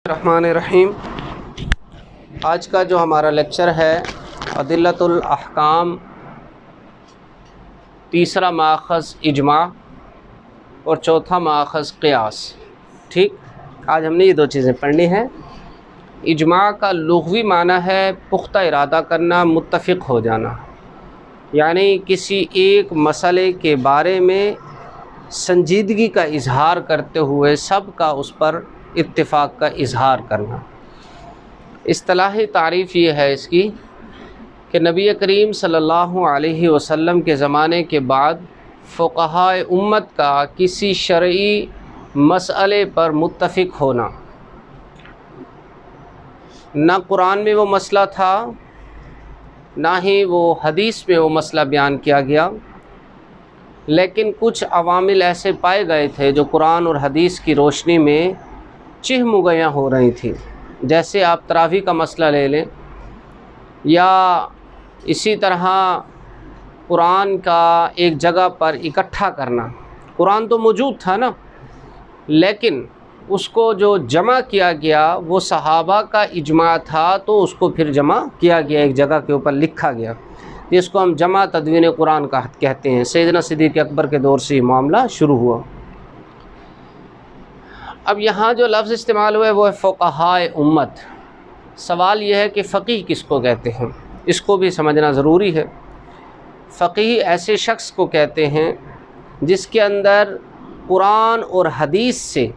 रहमानिर्रहीम। आज का जो हमारा लेक्चर है अदिल्लतुल अहकाम, तीसरा माखज़ इजमा और चौथा माखज़ क़ियास। ठीक, आज हमने ये दो चीज़ें पढ़नी हैं। इजमा का लुग़वी माना है पुख्ता इरादा करना, मुत्तफ़िक़ हो जाना, यानी किसी एक मसले के बारे में संजीदगी का इजहार करते हुए सब का उस पर इत्तिफ़ाक़ का इजहार करना। इस्तिलाही तारीफ़ ये है इसकी कि नबी करीम सल्लल्लाहु अलैहि वसल्लम के ज़माने के बाद फ़ुक़हाए उम्मत का किसी शरई मसले पर मुत्तफ़िक़ होना, ना कुरान में वो मसला था, ना ही वो हदीस में वो मसला बयान किया गया, लेकिन कुछ अवामिल ऐसे पाए गए थे जो कुरान और हदीस की रोशनी में चिहमुगयाँ हो रही थी। जैसे आप तरावी का मसला ले लें, या इसी तरह कुरान का एक जगह पर इकट्ठा करना। कुरान तो मौजूद था ना, लेकिन उसको जो जमा किया गया वो सहाबा का इजमा था, तो उसको फिर जमा किया गया, एक जगह के ऊपर लिखा गया, जिसको हम जमा तदवीन कुरान का कहते हैं। सैयदना सिद्दीक़ अकबर के दौर से ये मामला शुरू हुआ। अब यहाँ जो लफ्ज़ इस्तेमाल हुआ है वो है फ़ुक़हाए उम्मत। सवाल यह है कि फ़क़ीह किसको कहते हैं, इसको भी समझना ज़रूरी है। फ़क़ीह ऐसे शख्स को कहते हैं जिसके अंदर कुरान और हदीस से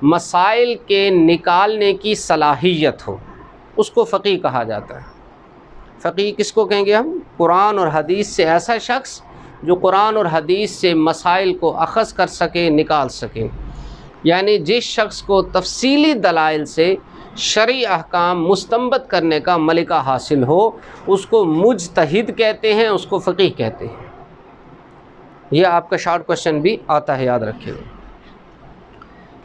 मसाइल के निकालने की सलाहियत हो, उसको फ़क़ीह कहा जाता है। फ़क़ीह किसको कहेंगे हम? कुरान और हदीस से ऐसा शख्स जो कुरान और हदीस से मसाइल को अख़ज़ कर सके, निकाल सके। यानी जिस शख्स को तफ़सीली दलाइल से शरई अहकाम मुस्तंबत करने का मलिका हासिल हो, उसको मुज्तहिद कहते हैं, उसको फ़क़ीह कहते हैं। यह आपका शॉर्ट क्वेश्चन भी आता है, याद रखिएगा।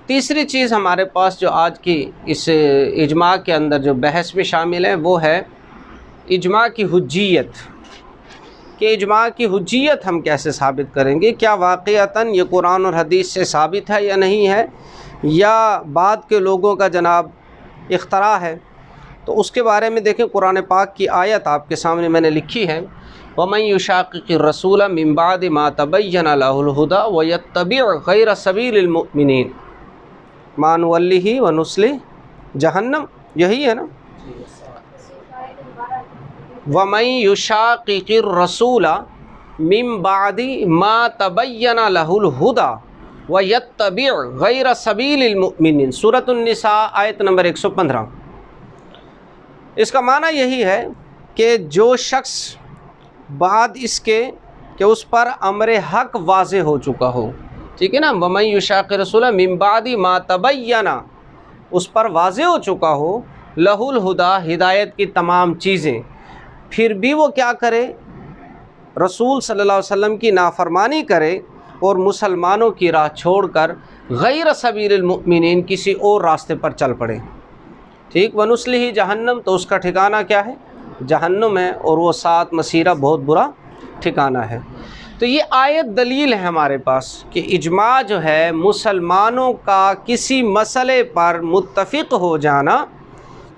तीसरी चीज़ हमारे पास जो आज की इस इजमा के अंदर जो बहस में शामिल है वो है इजमा की हुज्जियत। कि इजमा की हुज्जियत हम कैसे साबित करेंगे, क्या वाक़अतन ये कुरान और हदीस से साबित है या नहीं है, या बाद के लोगों का जनाब इख्तरा है। तो उसके बारे में देखें, कुरान पाक की आयत आपके सामने मैंने लिखी है, वमन युशाक़िक़िर रसूल मिन बादि मा तबय्यन लहुल हुदा व यत्तबि' गैर सबीलिल मुमिनीन मा नुवल्लिहि व नुस्लिहि जहन्नम। यही है ना, वमन युशाक़िक़िर रसूल मिन बादि मा तबय्यन लहुल हुदा व यत्तबि' गैर सबीलिल मुमिनीन, सूरतुन निसा आयत नंबर 115। इसका माना यही है कि जो शख्स बाद इसके कि उस पर अमर हक़ वाज़े हो चुका हो, ठीक है ना, वमन युशाक़िक़िर रसूल मिन बादि मा तबय्यन, उस पर वाज़े हो चुका हो, लहुल हुदा, हिदायत की तमाम चीज़ें, फिर भी वो क्या करे, रसूल सल्लल्लाहु अलैहि वसल्लम की नाफरमानी करे और मुसलमानों की राह छोड़कर गैर सबीलिल मुमिनीन, किसी और रास्ते पर चल पड़े। ठीक, वनुस्लिही जहन्नम, तो उसका ठिकाना क्या है? जहन्नुम है, और वो सात मसीरा बहुत बुरा ठिकाना है। तो ये आयत दलील है हमारे पास कि इजमा जो है मुसलमानों का किसी मसले पर मुत्तफ़िक़ हो जाना,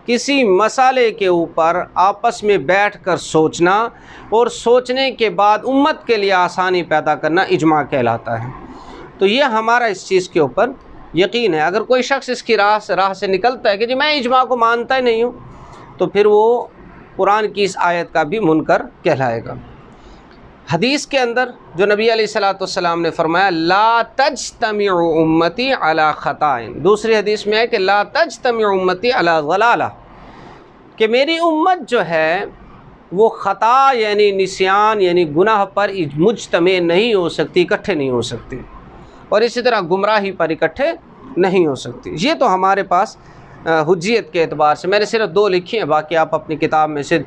किसी मसाले के ऊपर आपस में बैठकर सोचना और सोचने के बाद उम्मत के लिए आसानी पैदा करना इजमा कहलाता है। तो ये हमारा इस चीज़ के ऊपर यकीन है। अगर कोई शख्स इसकी राह से निकलता है कि जी मैं इजमा को मानता ही नहीं हूँ, तो फिर वो कुरान की इस आयत का भी मुनकर कहलाएगा। हदीस के अंदर जो नबी अलैहिस्सलातु वस्सलाम ने फरमाया, ला तज्तमिउ उम्मती अला ख़ताइन, दूसरी हदीस में है कि ला तज्तमिउ उम्मती अला ज़लाला, कि मेरी उम्मत जो है वो ख़ता यानी निस्यान यानी गुनाह पर मुज्तमे नहीं हो सकती, इकट्ठे नहीं हो सकती, और इसी तरह गुमराही पर इकट्ठे नहीं हो सकती। ये तो हमारे पास हुज्जियत के एतबार से मैंने सिर्फ दो लिखी हैं, बाकी आप अपनी किताब में से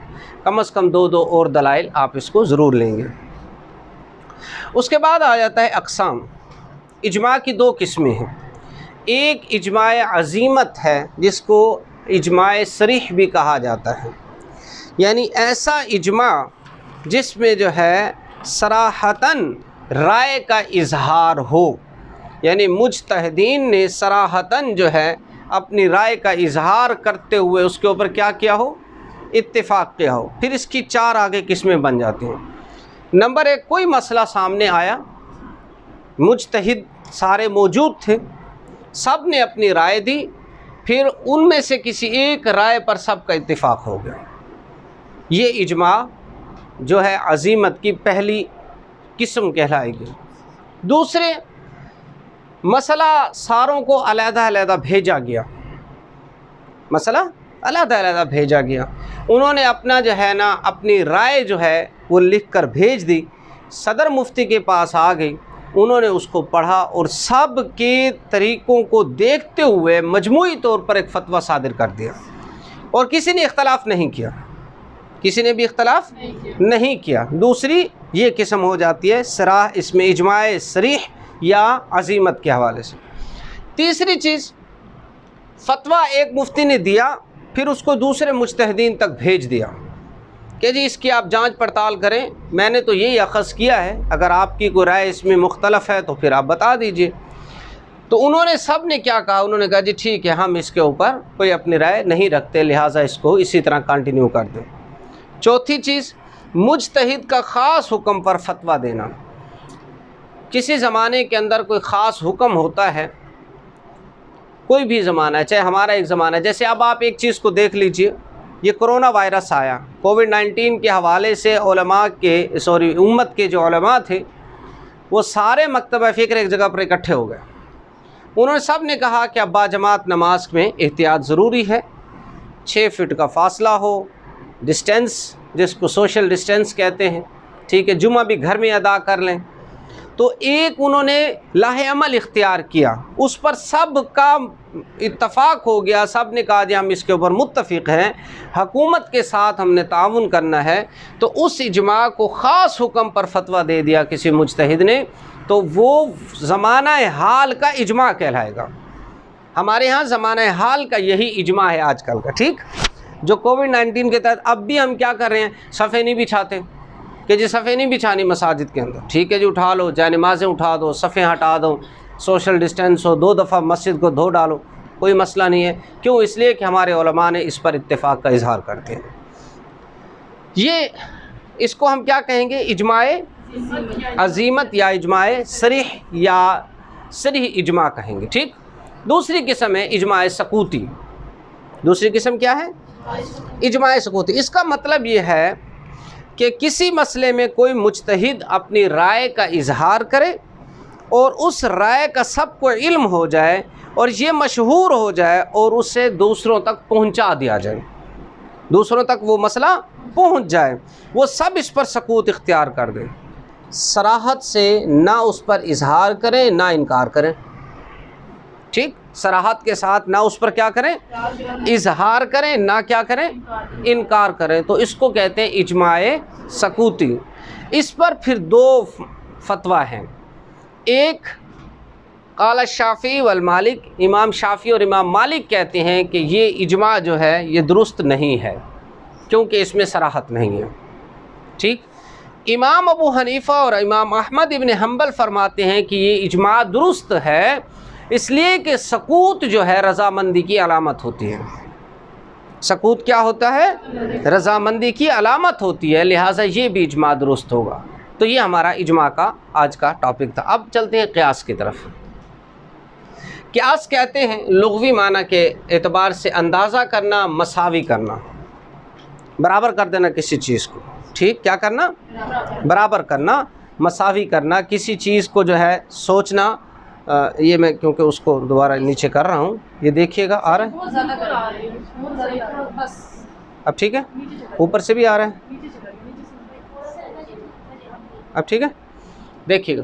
कम से कम दो और दलाइल आप इसको ज़रूर लेंगे। उसके बाद आ जाता है अक़साम। इजमा की दो किस्में हैं। एक इजमाए अज़ीमत है, जिसको इजमाए सरीह भी कहा जाता है, यानी ऐसा इजमा जिसमें जो है सराहतन राय का इजहार हो, यानी मुज्तहिदीन ने सराहतन जो है अपनी राय का इजहार करते हुए उसके ऊपर क्या किया हो, इत्तेफाक किया हो। फिर इसकी 4 आगे किस्में बन जाती हैं। नंबर 1, कोई मसला सामने आया, मुज्तहिद सारे मौजूद थे, सब ने अपनी राय दी, फिर उनमें से किसी एक राय पर सबका इत्तेफाक हो गया। ये इजमा जो है अज़ीमत की पहली किस्म कहलाएगी। दूसरे, मसला सारों को अलग-अलग भेजा गया, मसला अलग-अलग भेजा गया, उन्होंने अपना जो है ना अपनी राय जो है वो लिख कर भेज दी, सदर मुफ्ती के पास आ गई, उन्होंने उसको पढ़ा और सब के तरीक़ों को देखते हुए मजमूई तौर पर एक फ़तवा सादिर कर दिया और किसी ने इख्तलाफ नहीं किया, किसी ने भी इख्तलाफ नहीं किया। दूसरी ये किस्म हो जाती है सराह, इसमें इजमाए सरीह या अज़ीमत के हवाले से। तीसरी चीज़, फ़तवा एक मुफ्ती ने दिया, फिर उसको दूसरे मुज्तहिदीन तक भेज दिया कि जी इसकी आप जांच पड़ताल करें, मैंने तो यही अख़ज़ किया है, अगर आपकी कोई राय इसमें मुख्तलफ है तो फिर आप बता दीजिए। तो उन्होंने सब ने क्या कहा, उन्होंने कहा जी ठीक है, हम इसके ऊपर कोई अपनी राय नहीं रखते, लिहाजा इसको इसी तरह कंटिन्यू कर दें। चौथी चीज़, मुज्तहिद का ख़ास हुक्म पर फतवा देना। किसी ज़माने के अंदर कोई ख़ास हुक्म होता है, कोई भी ज़माना है, चाहे हमारा एक ज़माना है, जैसे अब आप एक चीज़ को देख लीजिए, ये कोरोना वायरस आया, कोविड-19 के हवाले से उम्मत के जो उलमा थे वो सारे मकतब फ़िक्र एक जगह पर इकट्ठे हो गए। उन्होंने सब ने कहा कि अब बाजमात नमाज में एहतियात ज़रूरी है, 6 फीट का फ़ासला हो, डिस्टेंस जिसको सोशल डिस्टेंस कहते हैं, ठीक है, जुमा भी घर में अदा कर लें। तो एक उन्होंने लाहे अमल इख्तियार किया, उस पर सब का इत्तफ़ाक़ हो गया, सब ने कहा जी हम इसके ऊपर मुत्तफ़िक़ हैं, हुकूमत के साथ हमने ताउन करना है। तो उस इजमा को ख़ास हुक्म पर फतवा दे दिया किसी मुज्तहिद ने, तो वो ज़माना हाल का इजमा कहलाएगा। हमारे यहाँ ज़माना हाल का यही इजमा है आजकल का, ठीक। जो कोविड-19 के तहत अब भी हम क्या कर रहे हैं, सफ़े नहीं बिछाते कि जी सफ़े नहीं बिछानी मसाजिद के अंदर, ठीक है जी, उठा लो, जाए नमाज़ें उठा दो, सफ़े हटा दो, सोशल डिस्टेंस हो, 2 दफ़ा मस्जिद को धो डालो, कोई मसला नहीं है। क्यों? इसलिए कि हमारे उलमा ने इस पर इत्तेफाक का इजहार करते हैं। ये इसको हम क्या कहेंगे, इजमाए अज़ीमत या इजमाए सरीह या सरीह इजमा कहेंगे, ठीक। दूसरी किस्म है इजमाए सकूती। दूसरी किस्म क्या है, इजमाए सकूती। इसका मतलब ये है कि किसी मसले में कोई मुज्तहिद अपनी राय का इजहार करे और उस राय का सबको इल्म हो जाए और ये मशहूर हो जाए और उसे दूसरों तक पहुंचा दिया जाए, दूसरों तक वो मसला पहुंच जाए, वो सब इस पर सकूत इख्तियार कर दें, सराहत से ना उस पर इजहार करें ना इनकार करें, ठीक। सराहत के साथ ना उस पर क्या करें, इजहार करें, ना क्या करें, इनकार करें। तो इसको कहते हैं इजमाए सकूती। इस पर फिर 2 फतवा हैं। एक क़ाल शाफ़ी वल मालिक, इमाम शाफ़ी और इमाम मालिक कहते हैं कि ये इजमा जो है ये दुरुस्त नहीं है क्योंकि इसमें सराहत नहीं है, ठीक। इमाम अबू हनीफ़ा और इमाम अहमद इब्न हम्बल फरमाते हैं कि ये इजमा दुरुस्त है, इसलिए कि सकूत जो है रज़ामंदी की अलामत होती है। सकूत क्या होता है, रज़ामंदी की अलामत होती है, लिहाजा ये भी इजमा दुरुस्त होगा। तो ये हमारा इजमा का आज का टॉपिक था। अब चलते हैं क़ियास की तरफ। क़ियास कहते हैं लुग़वी माना के एतबार से अंदाज़ा करना, मसावी करना, बराबर कर देना किसी चीज़ को, ठीक। क्या करना, बराबर करना, मसावी करना, किसी चीज़ को जो है सोचना। ये मैं क्योंकि उसको दोबारा नीचे कर रहा हूँ, ये देखिएगा आ रहा है, अब ठीक है, ऊपर से भी आ रहा है, अब ठीक है, देखिएगा।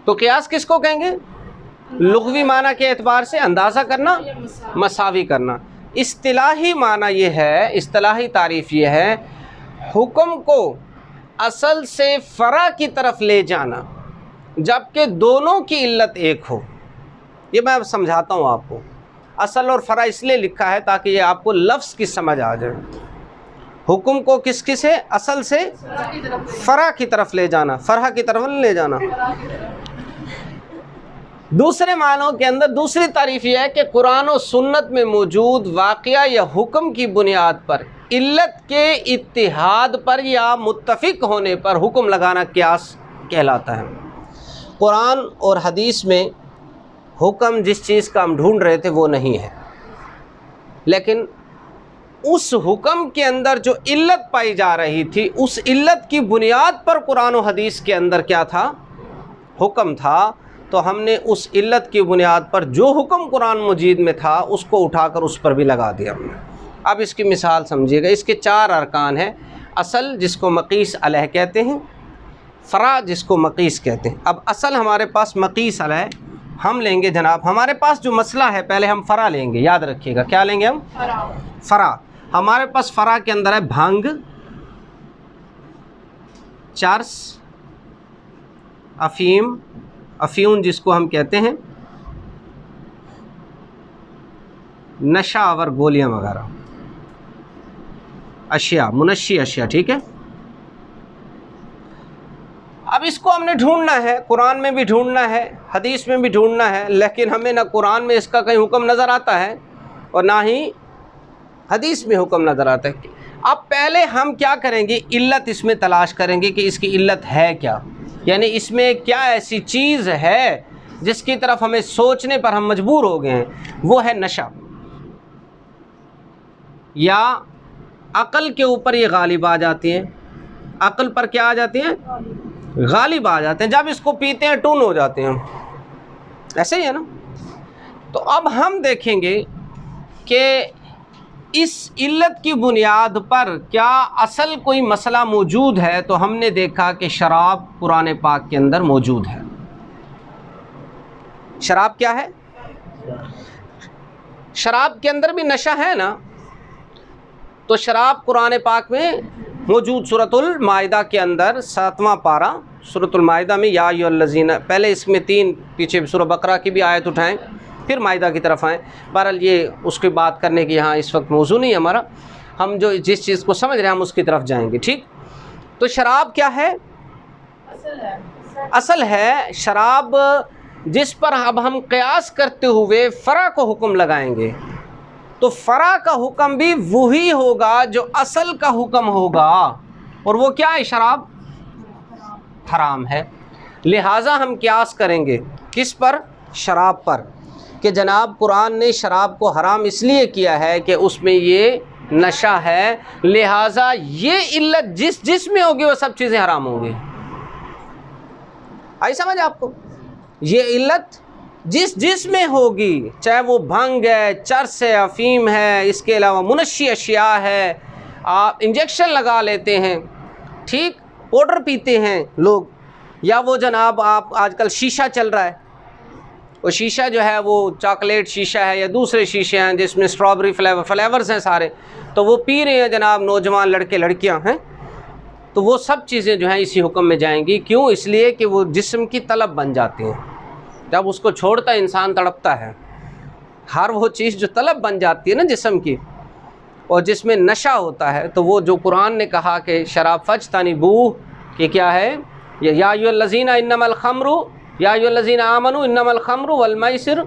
तो क़ियास किसको कहेंगे, लुग़वी माना के एतबार से अंदाज़ा करना, मसावी करना। इस्तिलाही माना ये है, इस्तिलाही तारीफ़ ये है, हुक्म को असल से फ़रा की तरफ ले जाना जबकि दोनों की इल्लत एक हो। ये मैं समझाता हूँ आपको। असल और फ़रा इसलिए लिखा है ताकि ये आपको लफ्ज़ की समझ आ जाए। हुक्म को किसकी से, असल से फ़रा की तरफ ले जाना, फ़रा की तरफ ले जाना। दूसरे मानों के अंदर दूसरी तारीफ यह है कि कुरान और सुन्नत में मौजूद वाक़या या हुक्म की बुनियाद पर इल्लत के इत्तिहाद पर या मुत्तफ़िक होने पर हुक्म लगाना क़ियास कहलाता है। कुरान और हदीस में हुक्म जिस चीज़ का हम ढूंढ रहे थे वो नहीं है, लेकिन उस हुक्म के अंदर जो इल्लत पाई जा रही थी, उस इल्लत की बुनियाद पर कुरान और हदीस के अंदर क्या था, हुक्म था। तो हमने उस इल्लत की बुनियाद पर जो हुक्म कुरान मजीद में था उसको उठाकर उस पर भी लगा दिया हमने। अब इसकी मिसाल समझिएगा। इसके 4 अरकान हैं। असल जिसको मक़ीस अलह कहते हैं, फ़रा जिसको मक़ीस कहते हैं। अब असल हमारे पास मक़ीस अलह हम लेंगे जनाब। हमारे पास जो मसला है, पहले हम फ़रा लेंगे, याद रखिएगा। क्या लेंगे हम? फ़रा। हमारे पास फ़रा के अंदर है भांग, चर्स, अफ़ीम, अफ़्यून जिसको हम कहते हैं, नशा आवर गोलियाँ वगैरह, अशिया, मुनशी अशिया, ठीक है। अब इसको हमने ढूंढना है, कुरान में भी ढूंढना है, हदीस में भी ढूंढना है, लेकिन हमें ना कुरान में इसका कहीं हुक्म नज़र आता है और ना ही हदीस में हुक्म नज़र आता है। अब पहले हम क्या करेंगे, इल्लत इसमें तलाश करेंगे कि इसकी इल्लत है क्या, यानी इसमें क्या ऐसी चीज़ है जिसकी तरफ हमें सोचने पर हम मजबूर हो गए हैं। वो है नशा, या अक़ल के ऊपर ये गालिब आ जाती हैं। अक़ल पर क्या आ जाती हैं? गालिब आ जाते हैं। जब इसको पीते हैं टून हो जाते हैं हम, ऐसे ही है ना। तो अब हम देखेंगे कि इस इल्लत की बुनियाद पर क्या असल कोई मसला मौजूद है। तो हमने देखा कि शराब कुरान पाक के अंदर मौजूद है। शराब क्या है? शराब के अंदर भी नशा है ना। तो शराब कुरान पाक में मौजूद। सूरतुल माइदा के अंदर 7वां पारा, सूरतुल माइदा में या अय्युहल्लज़ीना, पहले इसमें 3 पीछे सूरह बकरा की भी आयत उठाएं, फिर माइदा की तरफ आएँ। बहरहाल ये उसकी बात करने की यहाँ इस वक्त मौजू नहीं है हमारा। हम जो जिस चीज़ को समझ रहे हैं हम उसकी तरफ जाएंगे, ठीक। तो शराब क्या है? असल है शराब, जिस पर अब हम क़यास करते हुए फ़रा को हुक्म लगाएंगे तो फ़रा का हुक्म भी वही होगा जो असल का हुक्म होगा। और वो क्या है? शराब हराम है। लिहाजा हम क़यास करेंगे किस पर? शराब पर, कि जनाब कुरान ने शराब को हराम इसलिए किया है कि उसमें ये नशा है, लिहाजा ये इल्लत जिसमें होगी वो सब चीज़ें हराम होंगी। आई समझ आपको? ये इल्लत जिसमें होगी, चाहे वो भंग है, चर्स है, अफ़ीम है, इसके अलावा मुनशी अशिया है, आप इंजेक्शन लगा लेते हैं, ठीक, पाउडर पीते हैं लोग, या वो जनाब आप आजकल शीशा चल रहा है, वो शीशा जो है वो चॉकलेट शीशा है या दूसरे शीशे हैं जिसमें स्ट्रॉबेरी फ्लेवर्स हैं सारे, तो वो पी रहे हैं जनाब नौजवान लड़के लड़कियां हैं। तो वो सब चीज़ें जो हैं इसी हुक्म में जाएंगी। क्यों? इसलिए कि वो जिस्म की तलब बन जाती हैं। जब उसको छोड़ता इंसान तड़पता है। हर वो चीज़ जो तलब बन जाती है ना जिस्म की, और जिसमें नशा होता है, तो वो जो कुरान ने कहा कि शराब फज्तनिबू, कि क्या है, या अय्युहल्लज़ीना इन्नमल खम्रु या अय्युहल्लज़ीना आमनू इन्नमल खम्रु वल मैसिर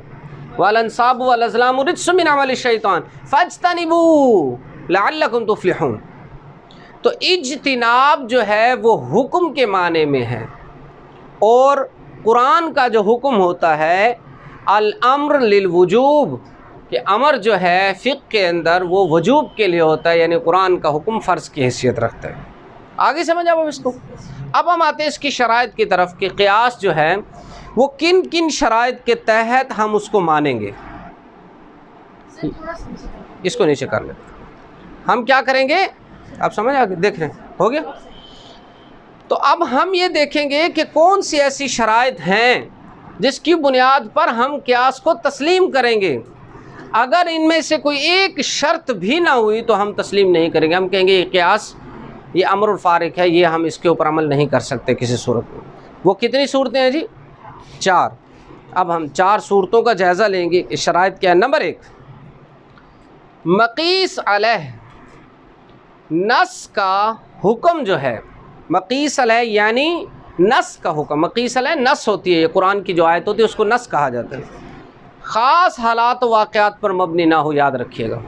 वल अंसाबु वल अज़लामु रिज्सुम मिन अमलि शैतान फज्तनिबू लअल्लकुम तुफ्लिहून। तो इज्तिनाब जो है वो हुक्म के माने में है, और कुरान का जो हुक्म होता है अल अम्र लिल वुजूब, कि अमर जो है फ़िक़्ह के अंदर वो वजूब के लिए होता है, यानी कुरान का हुक्म फ़र्ज़ की हैसियत रखता है। आगे समझ आप इसको। अब हम आते हैं इसकी शराइत की तरफ कि क़ियास जो है वो किन किन शराइत के तहत हम उसको मानेंगे। इसको नीचे कर लें। हम क्या करेंगे, आप समझ आ गए? देख रहे हैं, हो गया। तो अब हम ये देखेंगे कि कौन सी ऐसी शराइत हैं जिसकी बुनियाद पर हम क़ियास को तस्लीम करेंगे। अगर इनमें से कोई एक शर्त भी ना हुई तो हम तस्लीम नहीं करेंगे। हम कहेंगे ये क़ियास, ये अमरुल फारिक है, ये हम इसके ऊपर अमल नहीं कर सकते किसी सूरत में। वो कितनी सूरतें हैं जी? 4। अब हम 4 सूरतों का जायज़ा लेंगे। शराइत क्या है? नंबर 1, मक़ीस अलैह, नस का हुक्म जो है, मक़ीस अलैह यानी नस का हुक्म, मकीसल है, नस होती है, ये कुरान की जो आयत होती है उसको नस कहा जाता है। ख़ास हालात वाक़यात पर मबनी ना हो, याद रखिएगा।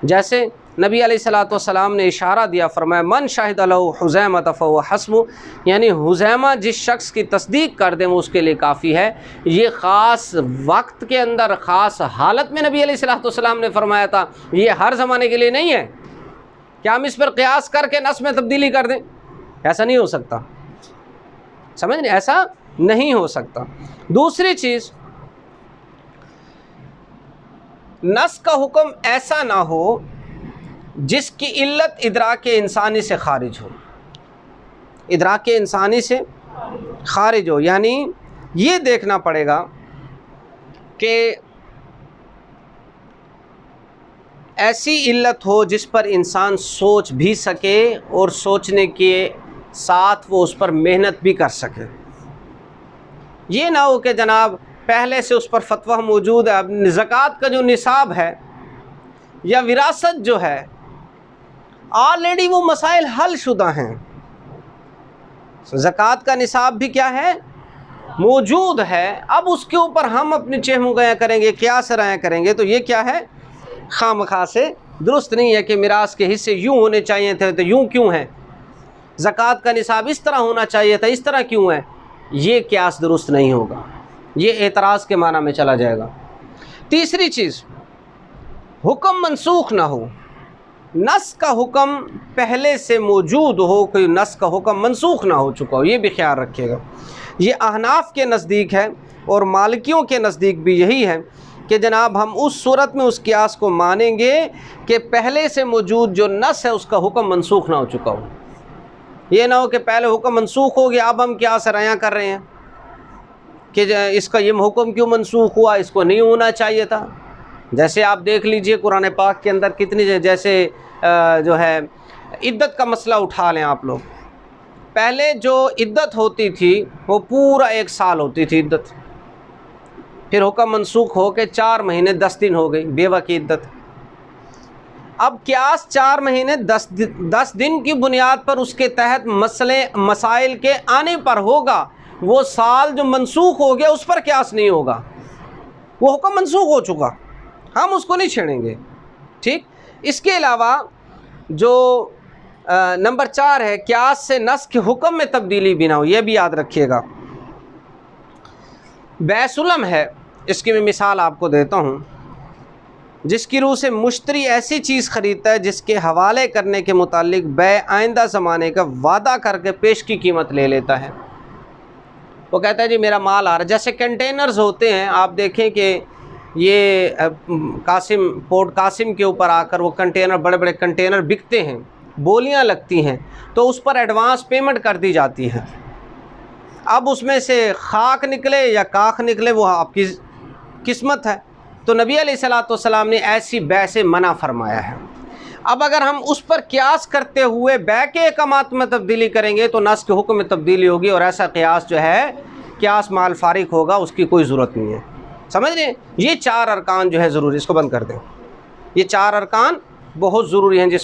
जैसे नबी अलैहिस्सलातु वस्सलाम ने इशारा दिया, फरमाया मन शाहिद लहू हुज़ैमा फ़हुव हस्बुहु, यानी हुज़ैमा जिस शख्स की तस्दीक कर दें वो उसके लिए काफ़ी है। ये ख़ास वक्त के अंदर ख़ास हालत में नबी अलैहिस्सलातु वस्सलाम ने फरमाया था, ये हर ज़माने के लिए नहीं है। क्या हम इस पर क़ियास करके नस में तब्दीली कर दें? ऐसा नहीं हो सकता, समझ नहीं, ऐसा नहीं हो सकता। दूसरी चीज़, नस का हुक्म ऐसा ना हो जिसकी इल्लत इदराक इंसानी से खारिज हो, इदराक इंसानी से खारिज हो, यानी ये देखना पड़ेगा कि ऐसी इल्लत हो जिस पर इंसान सोच भी सके और सोचने के साथ वो उस पर मेहनत भी कर सके। ये ना हो कि जनाब पहले से उस पर फतवा मौजूद है, अब ज़कात का जो निसाब है या विरासत जो है ऑलरेडी वो मसाइल हल शुदा हैं। ज़कात का निसाब भी क्या है, मौजूद है, अब उसके ऊपर हम अपनी चेहमू गया करेंगे, क्या सराया करेंगे, तो ये क्या है, खामखा से दुरुस्त नहीं है कि मिरास के हिस्से यूँ होने चाहिए थे तो यूँ क्यों हैं, ज़कात का निसाब इस तरह होना चाहिए था इस तरह क्यों है, ये क्यास दुरुस्त नहीं होगा, ये एतराज़ के माना में चला जाएगा। तीसरी चीज़, हुक्म मनसूख ना हो, नस का हुक्म पहले से मौजूद हो, कोई नस का हुक्म मनसूख ना हो चुका हो, ये भी ख्याल रखिएगा। ये अहनाफ के नज़दीक है और मालिकियों के नज़दीक भी यही है कि जनाब हम उस सूरत में उस कियास को मानेंगे कि पहले से मौजूद जो नस है उसका हुक्म मनसूख ना हो चुका हो। ये ना हो कि पहले हुक्म मनसूख हो गया, अब हम क्या सराया कर रहे हैं कि इसका ये हुक्म क्यों मनसूख हुआ, इसको नहीं होना चाहिए था। जैसे आप देख लीजिए कुरान पाक के अंदर कितनी, जैसे जो है इद्दत का मसला उठा लें आप लोग, पहले जो इद्दत होती थी वो पूरा 1 साल होती थी इद्दत, फिर हुक्म मनसूख हो के 4 महीने 10 दिन हो गई बेवा की इद्दत। अब क्यास 4 महीने 10 दिन की बुनियाद पर उसके तहत मसाइल के आने पर होगा, वो साल जो मनसूख हो गया उस पर क्यास नहीं होगा, वो हुक्म मनसूख हो चुका, हम उसको नहीं छेड़ेंगे। ठीक, इसके अलावा जो नंबर 4 है, क्यास से नस के हुक्म में तब्दीली भी ना हो, यह भी याद रखिएगा। बैसुलम है, इसकी मैं मिसाल आपको देता हूँ, जिसकी रूह से मुश्तरी ऐसी चीज़ ख़रीदता है जिसके हवाले करने के मुतालिक बै आइंदा ज़माने का वादा करके पेश की कीमत ले लेता है। वो कहता है जी मेरा माल आ रहा है, जैसे कंटेनर्स होते हैं, आप देखें कि ये पोर्ट कासिम के ऊपर आकर वो कंटेनर, बड़े बड़े कंटेनर बिकते हैं, बोलियां लगती हैं, तो उस पर एडवांस पेमेंट कर दी जाती है। अब उसमें से खाक निकले या काख निकले वो आपकी किस्मत है। तो नबी अलैहिस्सलातु वस्सलाम ने ऐसी बै से मना फरमाया है। अब अगर हम उस पर क्यास करते हुए बै के अहकामात में तब्दीली करेंगे तो नस के हुक्म में तब्दीली होगी, और ऐसा क्यास जो है क्यास माल फारिक होगा, उसकी कोई ज़रूरत नहीं है। समझ रहे हैं, ये 4 अरकान जो है ज़रूरी, इसको बंद कर दें, ये 4 अरकान बहुत ज़रूरी हैं जिस